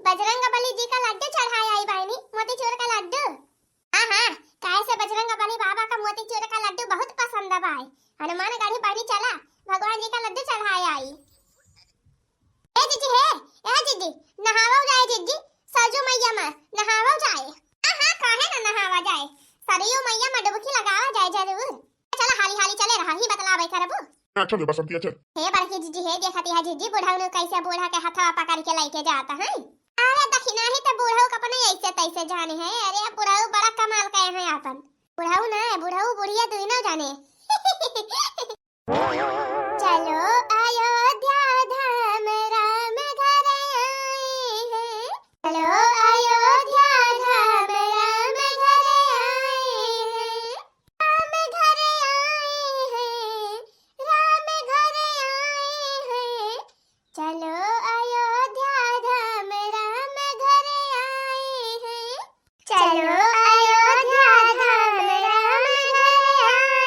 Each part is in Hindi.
बजरंग बली जी का लड्डू चढ़ाया आई बहनी, मोतीचूर का लड्डू। हाँ हाँ, काहे से बजरंग बली बाबा का मोतीचूर का लड्डू बहुत पसंद है भाई। हनुमान गढ़ी बहनी चला, भगवान जी का लड्डू चढ़ाया आई। ए जीजी है, ए जीजी, नहावा जाए जीजी, सरजू मैया में नहावा जाए। हाँ हाँ, काहे ना नहावा जाए, सरयू मैया में डुबकी लगावा जाए जरूर। चला हाली हाली चले रहा ही बतलावे करबू। अच्छा ले बसंती अच्छा। हे बड़की जीजी है, देखती है जीजी बुढ़ाऊ कैसे बूढ़ा के हाथवा पकड़ के लेके जाता है। अरे दखिना ही तो बुढ़ाऊ का अपने ऐसे तैसे जाने है। अरे बुढ़ाऊ बड़ा कमाल का है अपन। बुढ़ाऊ ना, बुढ़ाऊ बुढ़िया दोनों जाने। चलो अयोध्या धाम राम घर आए हैं। चलो अयोध्या धाम राम घर आए हैं। राम घर आए हैं, राम घर आए हैं। चलो अयोध्या धाम राम घर आए हैं। चलो अयोध्या धाम राम घर आए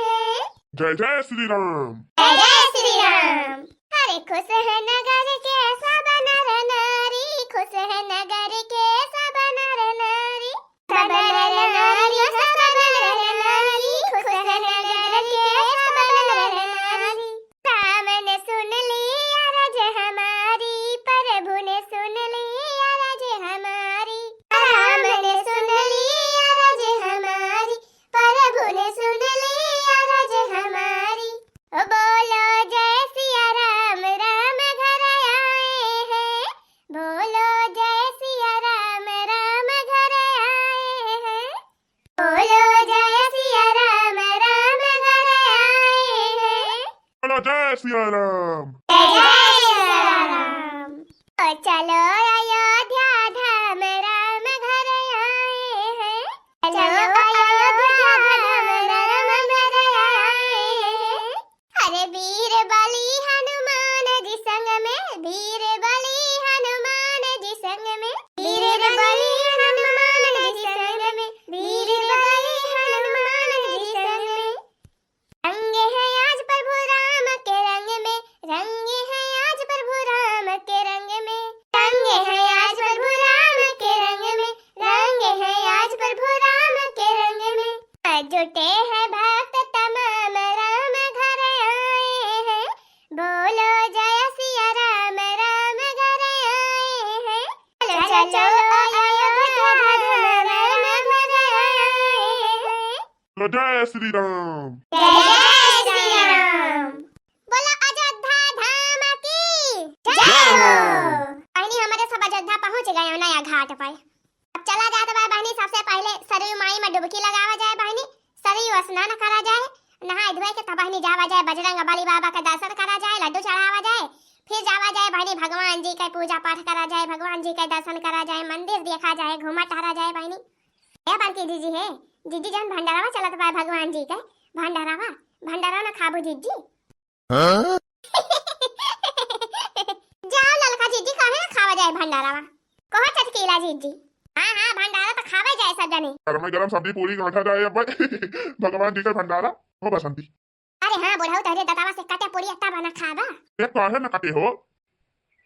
हैं। जय जय श्री राम। जय जय श्री राम। अरे खुश है नगर के सब नर नारी, खुश है नगर के सब नर नारी, सब नर नारी, सब नर नारी, खुश है नगर के सब नर नारी। राम ने सुन ली अरज हमारी, प्रभु ने सुन ली अरज हमारी। राम ने सुन ली अरज हमारी, प्रभु ने सुन ली अरज हमारी। ओ बोलो जय सिया राम, राम घर आए हैं। बोलो जय सिया राम, राम घर आए हैं। बोलो जय सिया राम, राम घर आए हैं। बोलो जय सिया राम। जय जय सिया राम। ओ चलो अयोध्या धाम राम घर आए हैं। चलो अयोध्या धाम राम घर आए हैं। अरे वीर बली हनुमान जी संग में, वीर बली हनुमान जी संग में, वीर बली हनुमान जी संग में, वीर बली हनुमान जी संग में। रंग है आज प्रभु राम के रंग में, रंग है आज प्रभु राम के रंग में, रंग है आज प्रभु राम के रंग में, रंग है आज प्रभु राम के रंग में। जुटे हैं भक्त तमाम राम घर आए हैं। बोलो जय सिया राम, राम घर आए हैं। चलो चलो अयोध्या धाम राम घर आए हैं। बोलो जय श्री राम। जय जय श्री राम। बोलो अयोध्या धाम की जय हो। बहनी हमारे सब अयोध्या पहुंच गए नया घाट पर। अब चला जाता है बहनी, सबसे पहले सरयू माई में डुबकी लगावा जाए बहनी, सरयू स्नान करा जाए, नहाए धोए के तब बहनी जावा जाए बजरंग बली बाबा का दर्शन करा जाए, लड्डू चढ़ावा जाए, फिर जावा जाए बहनी भगवान जी का पूजा पाठ करा जाए, भगवान जी का दर्शन करा जाए, मंदिर देखा जाए, घूमा टहरा जाए बहनी। ए बड़की जीजी है, जीजी जन भंडारावा चलत बा भगवान जी का भंडारावा, भंडारा ना खाबू जीजी। जाओ ललका जीजी, काहे ना खावा जाए भंडारावा, कहो चटकीला जीजी। हाँ हाँ, भंडारा तो खावा जाए सब जने। गरम गरम सब्जी पूरी गांठा जाए अब भगवान जी का भंडारा हो बसंती। अरे हाँ बुढ़ाऊ, तहरे दतावा से कटे पूरी अट्टा बना खाबा। ये काहे न कटे हो,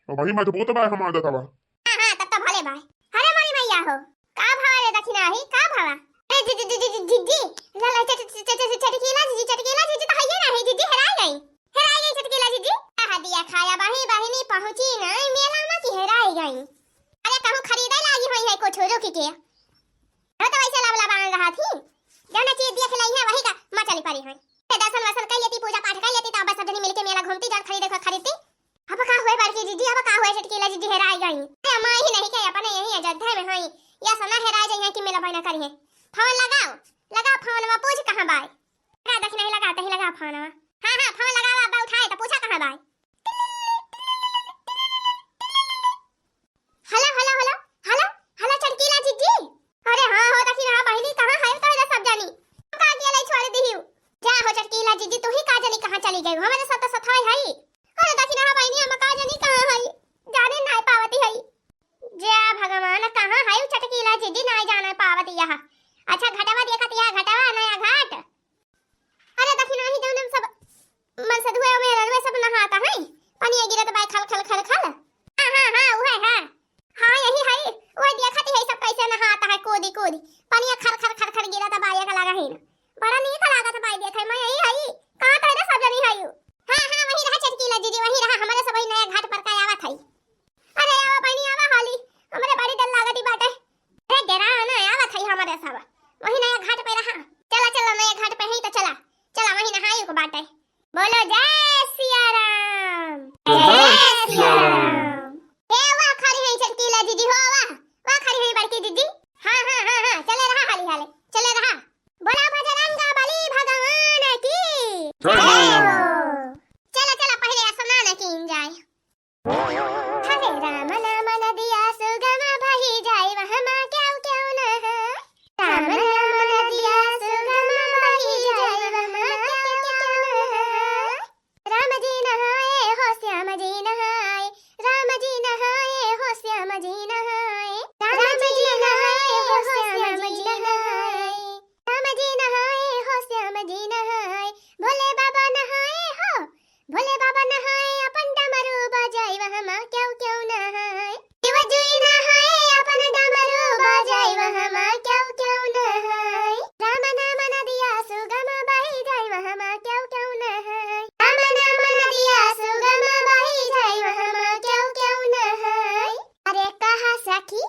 और वही मजबूत बा हमार दतवा। हाँ हाँ, तब तो भले भाई। अरे मोरी मैया हो, का भावा रे दक्षिणा ही, का भावा? ए जी जी जी जी जी जी, लाला चटकीला जी, चटकीला जी तो है ना, है जी हेराई गई चटकीला जी। आहा दिया खाया बाही बाहिनी पहुंची ना मेला में की हेराई गई। अरे कहूं खरीदे लागी हुई है कुछ रुकी के, हो तो वैसे लावला बांध रहा थी, जौन चीज देख लई है वही का मचली पड़ी है। ते दर्शन वसन कर लेती, पूजा पाठ कर लेती, तो बस सब मिलके मेला घूमती, जब खरीदती। अब का हुए बड़की जीजी, अब का हुए चटकीला जी हेराई गई। अरे मां ही नहीं के अपने यही अयोध्या में हई, या सना हेराई जाई है कि मेला बना करी है। फोन लगाओ, लगाओ फोन में, पूछ कहां बाई। लगा दख नहीं लगाते ही, लगा फोन में। हां हां, फोन लगाओ, अब उठाए तो पूछा कहां बाई। Hello hello hello hello hello चटकीला जीजी। अरे हां हो दखी हां बहिनी, कहां है तो इधर सब जानी, का गेलै छोड़ दीहु। जा हो चटकीला जीजी, तू ही का जानी कहां चली गई, हमारे साथ तो सथाई है। अरे दखी हां बहिनी, हम का जानी कहां है, जाने नहीं पावती है। जा भगवान, कहां है चटकीला जीजी, नहीं जाने पावती यहां। अच्छा घटावा देखत यहां, घटावा नया घाट। अरे दखी नहीं जौन हम सब मन से धुए में रलवे सब नहाता है, पानी गिरत बाय खल खल खल खल। हां हां हां, वो है हां हां, बाटे। बोलो जय सियाराम। जय सियाराम। ए वाह खरी है चटकीला दीदी हो वाह खरी है बड़की दीदी। हाँ चले रहा हाली हाले चले रहा। बोला बजरंगा बली भगवान की जय हो। चला पहले स्नान कीन जाए। हरे राम नाम नदिया सुगम बही जाए वहाँ क्यों न है। राम नाम नदिया सुगम बही जाए वहाँ क्यों न है। राम जी नहाए हो श्याम जी नहाए। राम जी नहाए हो श्याम जी नहाए। राम जी नहाए हो श्याम जी नहाए। राम जी नहाए हो श्याम जी नहाए। भोले बाबा नहाए हो भोले बाबा नहाए अपन डमरू बजाई वहाँ क्यों नहाए। शिव जी नहाए अपन डमरू बजाई वहाँ क्यों नहाए। राम नाम नदिया सुगम बही जाए वहाँ क्यों नहाए। राम नाम नदिया सुगम बही जाए वहाँ क्यों नहाए। अरे कहा सखी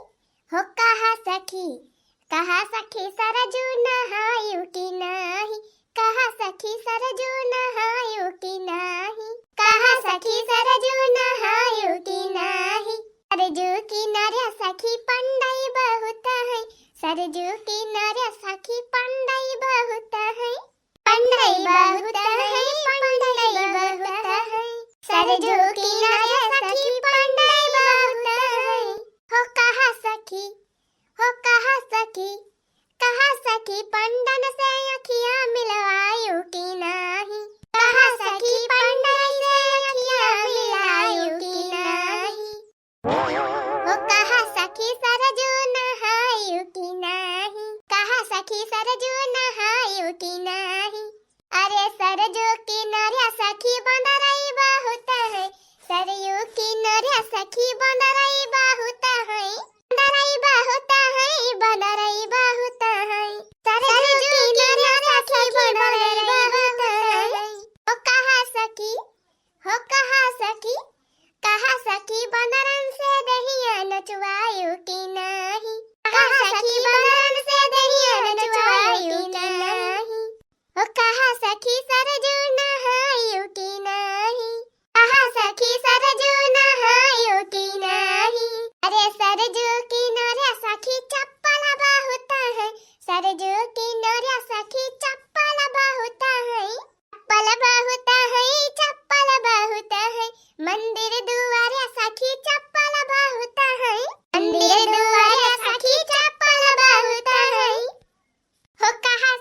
हो कहा सखी सरजू नहायु की नाही। कहा सखी सरजू नहायु की नाही। कहा सखी सरजू नहायु की नाही। सरजू किनारे सखी पंडई बहुत है। सरजू किनारे सखी पंडई बहुत है। पंडई बहुत है पंडई बहुत है। सरजू किनारे सखी पंडई बहुत है। हो कहा सखी पंडन से अखियां मिलवायु की नाही। कहा सखी पंडन से अखियां मिलवायु की नाही। हो कहा सखी सरजू नहायु की नाही। कहा सखी सरजू नहायु की नाही। अरे सरजू किनारे सखी बंदरई बहुत है। सरयू किनारे सखी बंदरई बहुत है। बंदरई बहुत है बंदरई बहुत है। सरजू किनारे सखी बंदरई बहुत है। हो कहा सखी बंदरन से दहिया नचवायु की नाही। कहा सखी बंदरन से दहिया नचवायु की नाही। हो कहा सखी सरजू नहायु की नाही। कहा सखी सरजू नहायु की नाही। अरे सरजू किनारे सखी चप्पल बहुत है। सरजू किनारे सखी चप्पल बहुत है। चप्पल बहुत है। मंदिर दुआरे सखी चप्पल बहुत है। मंदिर दुआरे सखी चप्पल बहुत है। हो कहा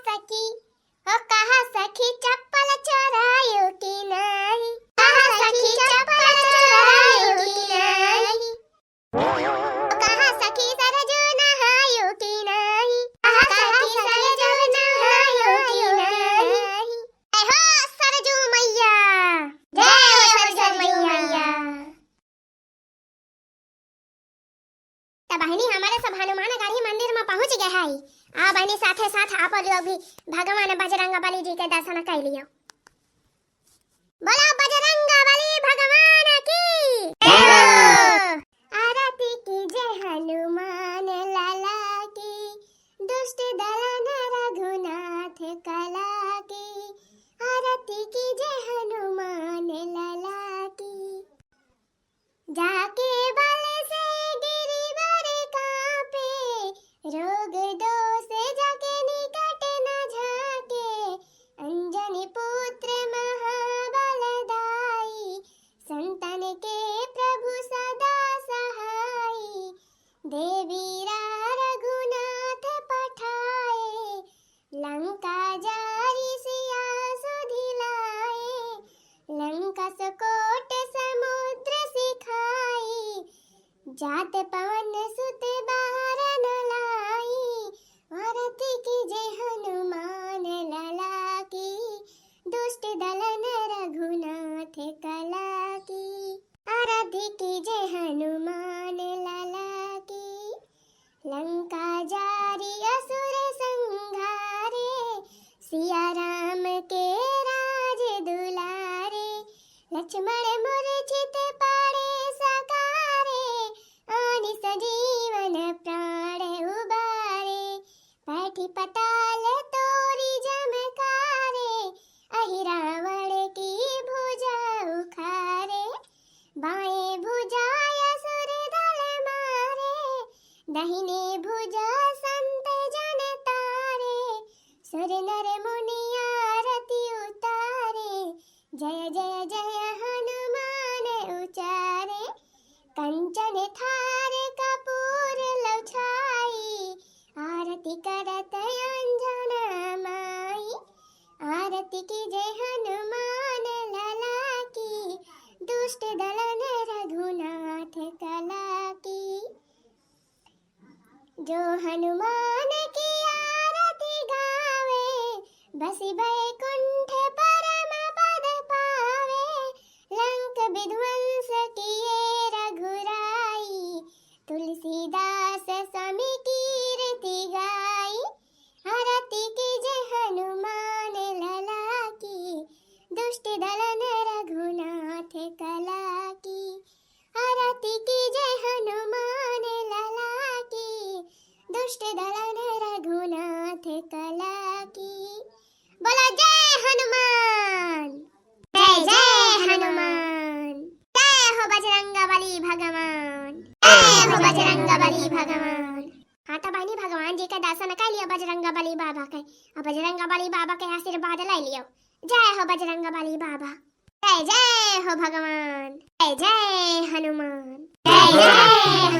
सखी चप्पल चोरायु की नाही। कहा सखी चप्पल चोरायु की नाही। कहा सखी सरजू नहायु की नाही। कहा सखी सरजू नहायु की नाही। जय हो सरजू मैया। जय हो सरजू मैया। तो बहनी हमारे सब हनुमानगढ़ी मंदिर में पहुंच गए हैं। आ बहनी साथे साथ आप लोग भी भगवान बजरंग बली जी के दर्शन कर लियो। बोला बजरंग बली भगवान की जय हो। आरती कीजिए हनुमान लाला की। दुष्ट दलन रघुनाथ कला की। आरती कीजिए हनुमान लाला की। जाके बल से गिरिवर कांपे। रोग दोष जाके निकट न झाके। अंजनी पुत्र महाबलदाई। संतन के प्रभु सदा सहाई। देवीरा रघुनाथ पठाए। लंका जारी सिया सुधिलाए। लंका सकोट समुद्र सिखाई। जात पवन सुत बार न लाई। आरती कीजिए हनुमान लाला की। दुष्ट दलन रघुनाथ कला की। आरती कीजिए हनुमान लाला की। लंका जारी असुर संहारे। सिया राम के राज दुलारे। लक्ष्मण मूर्छित पड़े सकारे। आनि सजीवन प्राण उबारे। बैठी पताल तोरी जमकारे। अहि रावण दाहिने भुज संत जन तारे, सुर नर मुनि आरती उतारे, जय जय जय हनुमान उचारे, कंचन थार कपूर लौ छाई, आरती करत अंजना माई, आरती की जय हनुमान लला की, दुष्ट दलन रघुनाथ कला की। जो हनुमान की आरती गावे, बसी बैकुंठ परम पद पावे, लंक विध्वंस किए रघुराई, तुलसीदास स्वामी कीर्ति गाई, आरती की जय हनुमान लला की, दुष्ट दलन रघुनाथ कला की, आरती की जय हनुमान लला की, दुष्ट दलन रघुनाथ कला की। बोला जय हनुमान, जय जय हनुमान, जय हो बजरंगबली भगवान, जय हो बजरंगबली भगवान। हाँ तो बहनी भगवान जी का दर्शन कर लियो बजरंगबली बाबा के, और बजरंगबली बाबा के आशीर्वाद ले लियो। जय हो बजरंगबली बाबा, जय जय हो भगवान, जय जय हनुमान, जय जय